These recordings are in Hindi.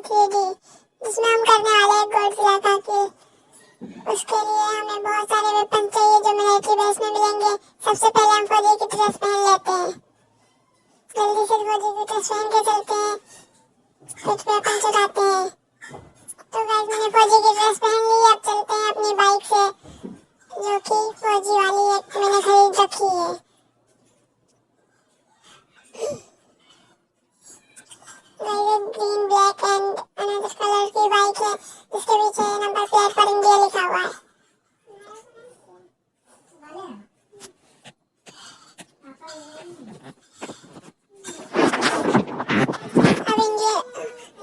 3D, जिसमें हम करने वाले हैं गॉडजिला का किल। उसके लिए हमें बहुत सारे वेपन चाहिए जो मिलिट्री बेस में मिलेंगे। सबसे पहले हम फौजी की ड्रेस पहन लेते हैं। जल्दी से फौजी की ड्रेस पहन के चलते हैं, कुछ वेपन चुराते हैं। तो गाइस मैंने फौजी की ड्रेस पहन ली। अब चलते हैं अपनी बाइक से, जो कि फौजी वाली एक मैंने खरीद रखी है। Green black and another colour की बाइक है, जिसके पीछे नंबर प्लेट पर इंडिया लिखा हुआ है। अब इंडिया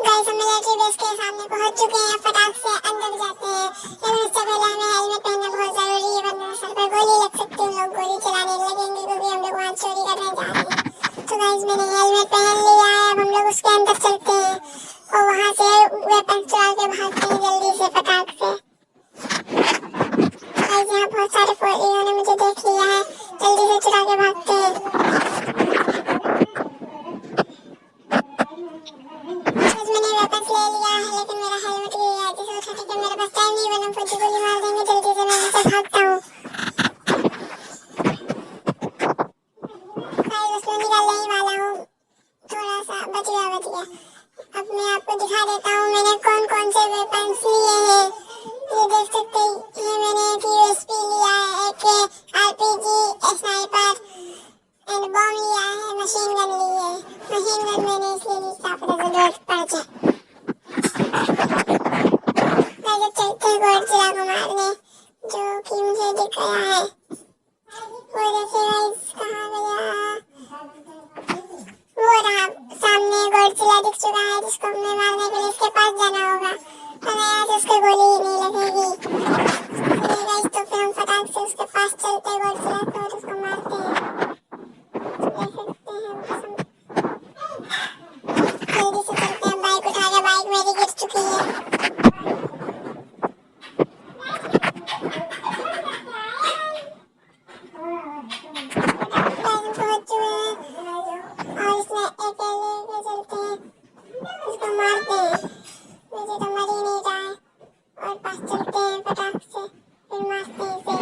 गाइस हम मिलिट्री बेस के सामने पहुंच चुके हैं। फटाक से अंदर जाते हैं, लेकिन उससे पहले हमें हेलमेट पहनना बहुत जरूरी है, वरना सर पर गोली लग सकती है। हम लोग गोली चलाने लगेंगे क्योंकि हम लोग वहाँ चोरी करने जा रहे हैं। तो गाइस मैंने हेलमेट पहन लिया है। अब हम लोग उसके अंदर चलते हैं और वहाँ से वेपन चुरा के भागते हैं जल्दी से फटाक से। गाइस यहाँ बहुत सारे फौजियों ने मुझे देख लिया है, जल्दी से चुरा के भागते हैं। मैंने वेपन ले लिया है, लेकिन मेरा हेलमेट गिर गया है, जिसे उठाने के मेरे पास टाइम नहीं, वरना फौजी गोली मार देंगे। जल्दी से मैं यहाँ से भागता हूँ। गाइस मैं निकलने ही वाला हूँ, थोड़ा सा बच गया। अब मैं आपको दिखा देता हूँ मैंने कौन कौन से वेपन्स लिए हैं। ये देख सकते हैं, मैंने एक यूएसपी लिया है, एक आरपीजी, स्नाइपर एंड बॉम्ब लिया है, मशीन गन ली है। मशीन गन मैंने इसलिए ली ताकि जरूरत पड़ जाए। गाइस चलते हैं गॉडजिला को मारने, जो कि मुझे दिख गया है। वो देखिए गाइस कहाँ गया, वो रहा सामने गॉडजिला दिख चुका है, जिसको हमें मारने के लिए इसके पास जाना होगा। हमें यहाँ से उसको गोली ही नहीं लगेगी। गाइस तो फिर हम फटाक से उसके पास चलते हैं गॉडजिला को और उसको मारते हैं। देख सकते हैं जल्दी से चलते हैं, बाइक उठा के। बाइक मेरी गिर चुकी है। पहुंच चुके हैं और इसमें एक लेके चलते हैं, इसको मारते हैं। मुझे तो मर ही नहीं रहा है, और पास चलते हैं फटाक से, फिर मारते हैं इसे।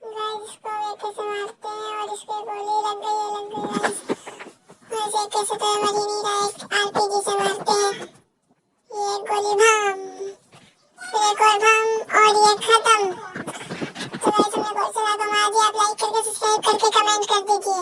गाइस इसको एक से मारते हैं और इसके गोली लग गई है गाइस। वैसे कैसे तो मर ही नहीं रहा है, आरपीजी से मारते हैं। ये गोली बम, फिर एक और बम, और ये खत्म। तो गाइस हमने गॉडजिला को मार दिया। आप लाइक करके, सब्सक्राइब करके, कमेंट कर दीजिए।